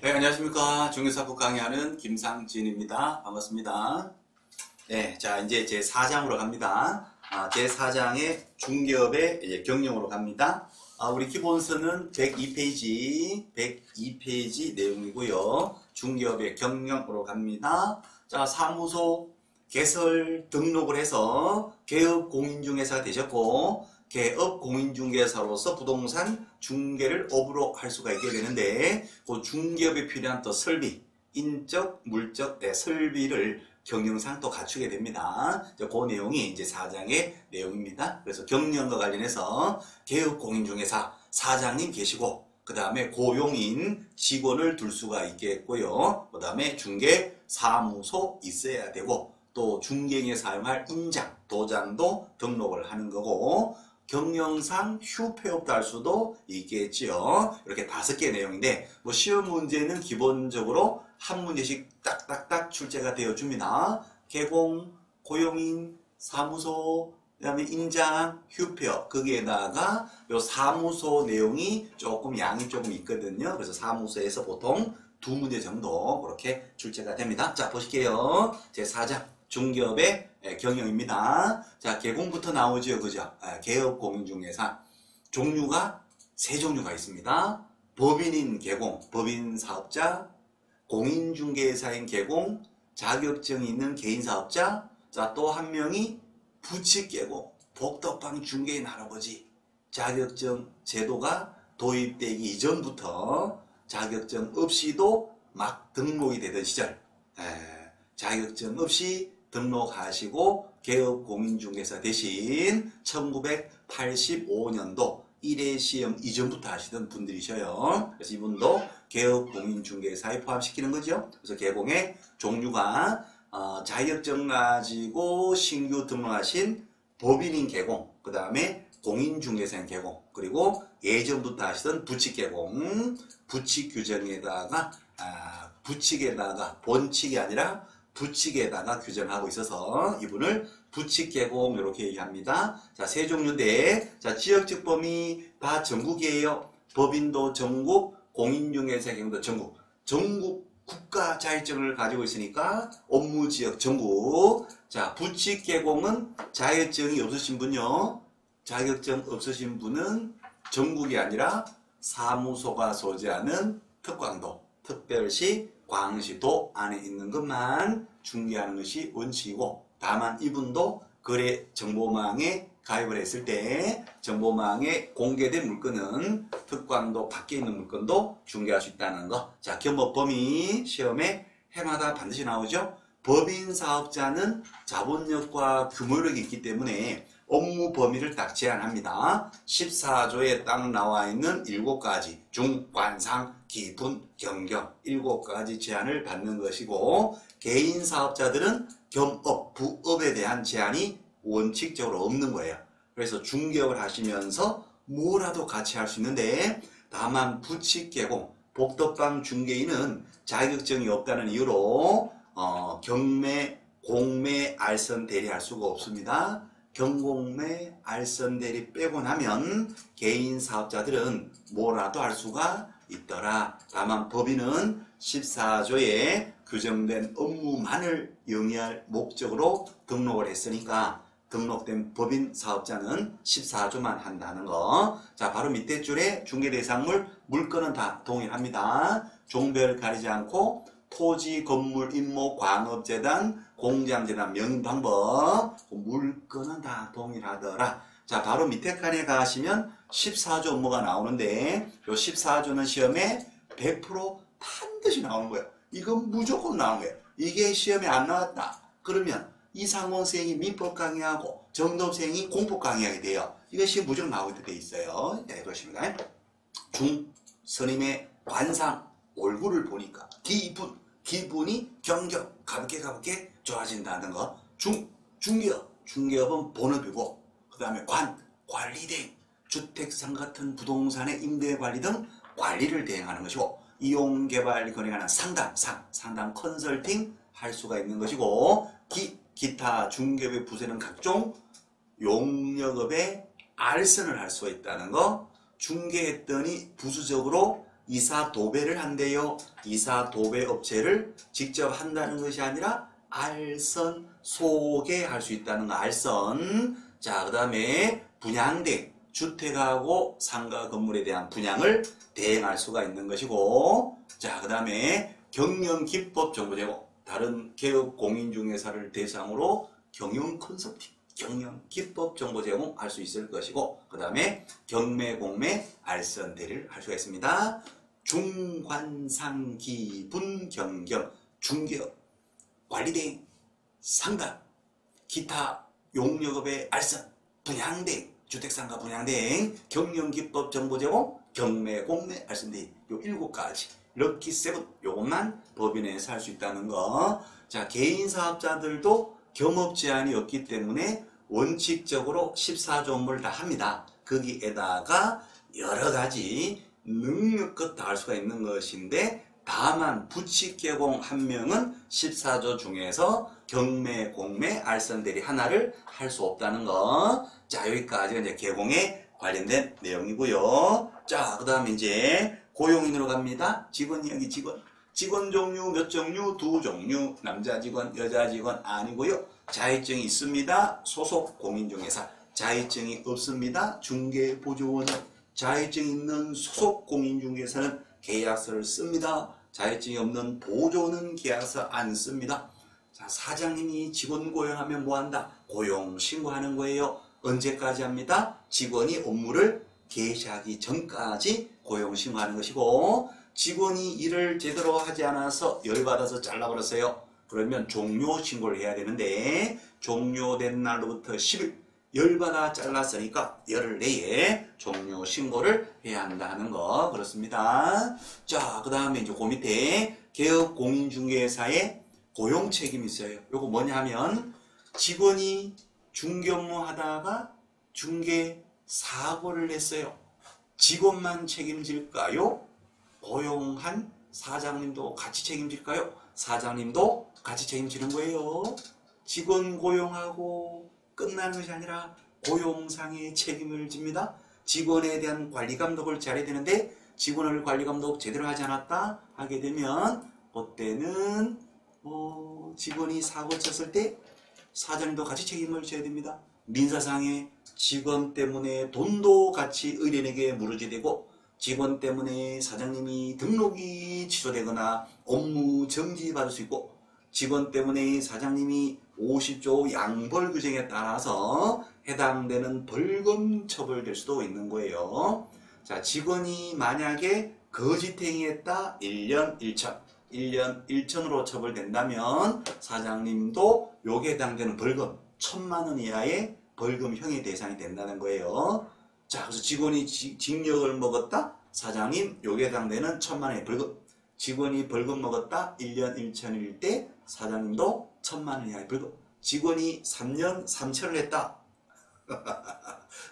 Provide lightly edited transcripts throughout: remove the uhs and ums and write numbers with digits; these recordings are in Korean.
네, 안녕하십니까. 중개사법 강의하는 김상진입니다. 반갑습니다. 네, 자, 이제 제 4장으로 갑니다. 제 4장의 중개업의 이제 경영으로 갑니다. 우리 기본서는 102페이지 내용이고요. 중개업의 경영으로 갑니다. 자, 사무소 개설 등록을 해서 개업 공인중개사가 되셨고, 개업 공인중개사로서 부동산 중개를 업으로 할 수가 있게 되는데, 그 중개업에 필요한 또 설비, 인적, 물적 설비를 경영상 또 갖추게 됩니다. 그 내용이 이제 4장의 내용입니다. 그래서 경영과 관련해서 개업 공인중개사 사장님 계시고, 그 다음에 고용인 직원을 둘 수가 있겠고요. 그 다음에 중개 사무소 있어야 되고, 또 중개에 사용할 인장, 도장도 등록을 하는 거고, 경영상 휴폐업도 할 수도 있겠지요. 이렇게 5개 내용인데, 뭐 시험 문제는 기본적으로 한 문제씩 딱딱딱 출제가 되어 줍니다. 개공, 고용인, 사무소, 그 다음에 인장, 휴폐업, 거기에다가 요 사무소 내용이 조금 양이 조금 있거든요. 그래서 사무소에서 보통 2문제 정도 그렇게 출제가 됩니다. 자, 보실게요. 제 4장. 중개업의 경영입니다. 자, 개공부터 나오죠. 그죠? 개업 공인중개사. 종류가 3종류가 있습니다. 법인인 개공, 법인 사업자, 공인중개사인 개공, 자격증이 있는 개인 사업자, 자, 또 한 명이 부칙 개공, 복덕방 중개인 할아버지. 자격증 제도가 도입되기 이전부터 자격증 없이도 막 등록이 되던 시절, 자격증 없이 등록하시고 개업 공인중개사 대신 1985년도 1회 시험 이전부터 하시던 분들이셔요. 그래서 이분도 개업 공인중개사에 포함시키는 거죠. 그래서 개공의 종류가 자격증 가지고 신규 등록하신 법인인 개공, 그 다음에 공인중개사인 개공, 그리고 예전부터 하시던 부칙 개공, 부칙 규정에다가 부칙에다가 본칙이 아니라 부칙에다가 규정하고 있어서 이분을 부칙 개공 이렇게 얘기합니다. 자, 3종류인데, 자, 지역적 범위 다 전국이에요. 법인도 전국, 공인중개사 개공도 전국. 전국 국가 자격증을 가지고 있으니까 업무 지역 전국. 자, 부칙 개공은 자격증이 없으신 분요. 자격증 없으신 분은 전국이 아니라 사무소가 소재하는 특광도, 특별시, 광시도 안에 있는 것만 중개하는 것이 원칙이고, 다만 이분도 거래 정보망에 가입을 했을 때 정보망에 공개된 물건은 특광도 밖에 있는 물건도 중개할 수 있다는 거. 자, 겸업 범위 시험에 해마다 반드시 나오죠. 법인 사업자는 자본력과 규모력이 있기 때문에 업무 범위를 딱 제한합니다. 14조에 딱 나와 있는 7가지 중, 관, 상, 기, 분, 경경 7가지 제한을 받는 것이고, 개인 사업자들은 겸업, 부업에 대한 제한이 원칙적으로 없는 거예요. 그래서 중개업을 하시면서 뭐라도 같이 할 수 있는데, 다만 부칙 개공, 복덕방 중개인은 자격증이 없다는 이유로 경매, 공매, 알선 대리할 수가 없습니다. 경공매, 알선 대리 빼고 나면 개인 사업자들은 뭐라도 할 수가 있더라. 다만 법인은 14조에 규정된 업무만을 영위할 목적으로 등록을 했으니까 등록된 법인 사업자는 14조만 한다는 거. 자, 바로 밑에 줄에 중개대상물 물건은 다 동일합니다. 종별 가리지 않고 토지, 건물, 임목, 광업재단, 공장재단 명인 방법, 물건은 다 동일하더라. 자, 바로 밑에 칸에 가시면 14조 업무가 나오는데, 요 14조는 시험에 100% 반드시 나오는 거예요. 이건 무조건 나오는 거예요. 이게 시험에 안 나왔다 그러면 이상원생이 민법 강의하고 정답생이 공법 강의하게 돼요. 이거 시험 무조건 나오게 돼 있어요. 네, 그렇습니다. 중, 스님의 관상, 얼굴을 보니까 기분이 경격, 가볍게 좋아진다는 거. 중개업은 본업이고, 그 다음에 관리 대행, 주택상 같은 부동산의 임대 관리 등 관리를 대행하는 것이고, 이용개발 건행하는 상담 컨설팅 할 수가 있는 것이고, 기타 중개업의 부서는 각종 용역업에 알선을 할 수가 있다는 거. 중개했더니 부수적으로 이사 도배를 한대요. 이사 도배 업체를 직접 한다는 것이 아니라 알선 소개할 수 있다는 거. 알선. 자, 그 다음에 분양대 주택하고 상가 건물에 대한 분양을 대행할 수가 있는 것이고, 자, 그 다음에 경영 기법 정보 제공. 다른 개업 공인중개사를 대상으로 경영 컨설팅, 경영 기법 정보 제공할 수 있을 것이고, 그 다음에 경매, 공매, 알선 대리를 할 수가 있습니다. 중관상기 분경경 중개업 관리대행 상가 기타 용역업의 알선 분양대행 주택상가 분양대행 경영기법 정보 제공 경매, 공매, 알선 대리 요 7가지 럭키 세븐 요것만 법인에서 할 수 있다는 거. 자, 개인 사업자들도 겸업 제한이 없기 때문에 원칙적으로 14조업무를 다 합니다. 거기에다가 여러 가지 능력껏 다 할 수가 있는 것인데, 다만 부칙 개공 한 명은 14조 중에서 경매, 공매, 알선 대리 하나를 할 수 없다는 거. 자, 여기까지가 이제 개공에 관련된 내용이고요. 자, 그 다음에 이제 고용인으로 갑니다. 직원 이야기. 직원 종류 몇 종류? 2종류. 남자 직원, 여자 직원 아니고요. 자격증이 있습니다. 소속 공인중개사. 자격증이 없습니다. 중개보조원업. 자격증 있는 소속 공인중개사는 계약서를 씁니다. 자격증이 없는 보조는 계약서 안 씁니다. 자, 사장님이 직원 고용하면 뭐한다? 고용 신고하는 거예요. 언제까지 합니다? 직원이 업무를 개시하기 전까지 고용 신고하는 것이고, 직원이 일을 제대로 하지 않아서 열받아서 잘라버렸어요. 그러면 종료 신고를 해야 되는데, 종료된 날로부터 10일 열받아 잘랐으니까 열흘 내에 종료 신고를 해야 한다는 거. 그렇습니다. 자, 그 다음에 이제 그 밑에 개업 공인중개사의 고용 책임이 있어요. 요거 뭐냐 하면, 직원이 중개업무 하다가 중개 사고를 했어요. 직원만 책임질까요? 고용한 사장님도 같이 책임질까요? 사장님도 같이 책임지는 거예요. 직원 고용하고 끝나는 것이 아니라 고용상의 책임을 집니다. 직원에 대한 관리 감독을 잘해야 되는데, 직원을 관리 감독 제대로 하지 않았다 하게 되면 그때는 직원이 사고 쳤을 때 사장님도 같이 책임을 져야 됩니다. 민사상에 직원 때문에 돈도 같이 의뢰인에게 무르지 되고, 직원 때문에 사장님이 등록이 취소되거나 업무 정지 받을 수 있고, 직원 때문에 사장님이 50조 양벌 규정에 따라서 해당되는 벌금 처벌될 수도 있는 거예요. 자, 직원이 만약에 거짓행위했다 1년 1천, 1년 1천으로 처벌된다면 사장님도 여기에 해당되는 벌금 1,000만 원 이하의 벌금형의 대상이 된다는 거예요. 자, 그래서 직원이 징역을 먹었다, 사장님 여기에 해당되는 1,000만 원의 벌금. 직원이 벌금 먹었다 1년 1천일 때 사장님도 1,000만 원 이하의 벌금. 직원이 3년 3천을 했다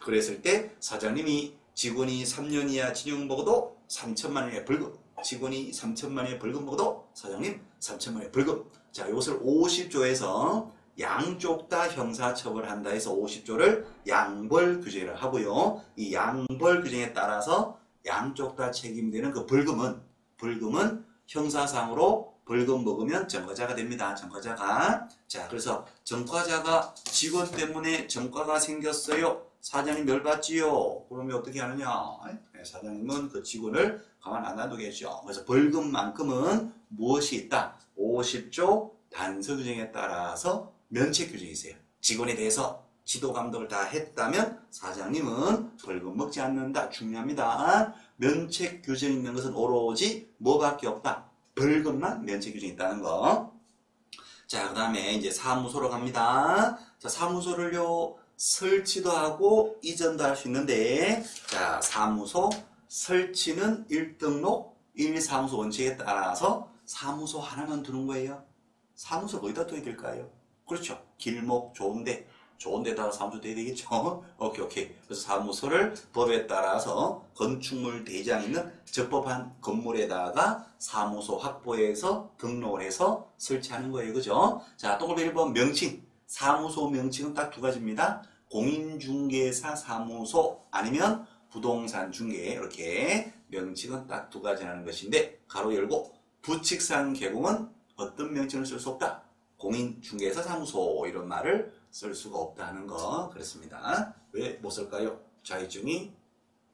그랬을 때 사장님이 직원이 3년 이하 징역 먹어도 3천만 원의 벌금, 직원이 3천만 원의 벌금 먹어도 사장님 3천만 원의 벌금. 자, 이것을 50조에서 양쪽 다 형사처벌한다 해서 50조를 양벌 규제를 하고요. 이 양벌 규정에 따라서 양쪽 다 책임되는 그 벌금은 형사상으로 벌금 먹으면 전과자가 됩니다. 전과자가. 자, 그래서 전과자가 직원 때문에 전과가 생겼어요. 사장님 열받지요. 그러면 어떻게 하느냐? 사장님은 그 직원을 가만 안 놔두겠죠. 그래서 벌금만큼은 무엇이 있다? 50조 단서 규정에 따라서 면책 규정이 있어요. 직원에 대해서 지도 감독을 다 했다면 사장님은 벌금 먹지 않는다. 중요합니다. 면책 규정이 있는 것은 오로지 뭐밖에 없다? 벌금만 면책 규정이 있다는 거. 자, 그 다음에 이제 사무소로 갑니다. 자, 사무소를요, 설치도 하고 이전도 할 수 있는데, 자, 사무소 설치는 1등록 1사무소 원칙에 따라서 사무소 하나만 두는 거예요. 사무소 어디다 둬야 될까요? 그렇죠. 길목 좋은 데다가 사무소 돼야 되겠죠. 오케이. 그래서 사무소를 법에 따라서 건축물 대장 있는 적법한 건물에다가 사무소 확보해서 등록을 해서 설치하는 거예요. 그죠? 자, 동그라미 1번 명칭. 사무소 명칭은 딱 두 가지입니다. 공인중개사 사무소 아니면 부동산 중개 이렇게 명칭은 딱 두 가지라는 것인데 가로 열고 부칙상 개공은 어떤 명칭을 쓸 수 없다. 공인중개사 사무소 이런 말을 쓸 수가 없다는 거 그렇습니다. 왜 못 쓸까요? 자격증이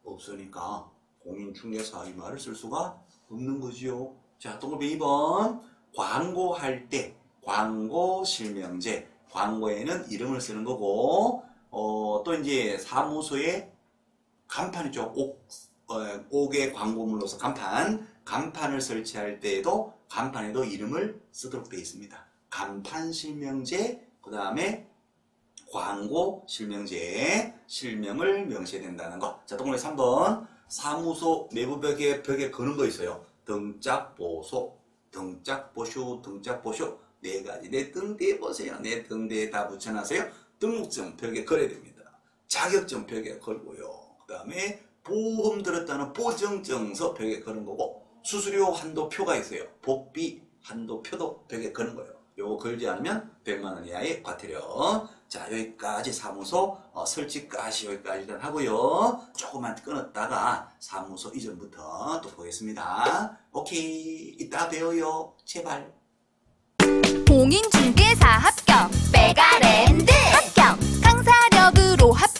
없으니까 공인중개사 이 말을 쓸 수가 없는 거지요. 자, 동그라미 2번 광고할 때 광고 실명제 광고에는 이름을 쓰는 거고 또 이제 사무소에 간판 있죠. 옥의 광고물로서 간판을 설치할 때에도 간판에도 이름을 쓰도록 되어 있습니다. 간판 실명제 그 다음에 광고 실명제 실명을 명시해야 된다는 거. 자, 동그라미 3번 사무소 내부 벽에 거는 거 있어요. 등짝보소 등짝보쇼 네 가지. 내 등 뒤에 보세요. 내 등 뒤에 다 붙여놨어요. 등록증 벽에 걸어야 됩니다. 자격증 벽에 걸고요. 그 다음에 보험 들었다는 보증증서 벽에 거는 거고 수수료 한도표가 있어요. 복비 한도표도 벽에 거는 거예요. 요거 걸지 않으면 100만 원 이하의 과태료. 자, 여기까지 사무소 설치까지 여기까지 일단 하고요. 조금만 끊었다가 사무소 이전부터 또 보겠습니다. 오케이. 이따 배워요. 제발. 공인중개사 합격 메가랜드 합격 강사력으로 합격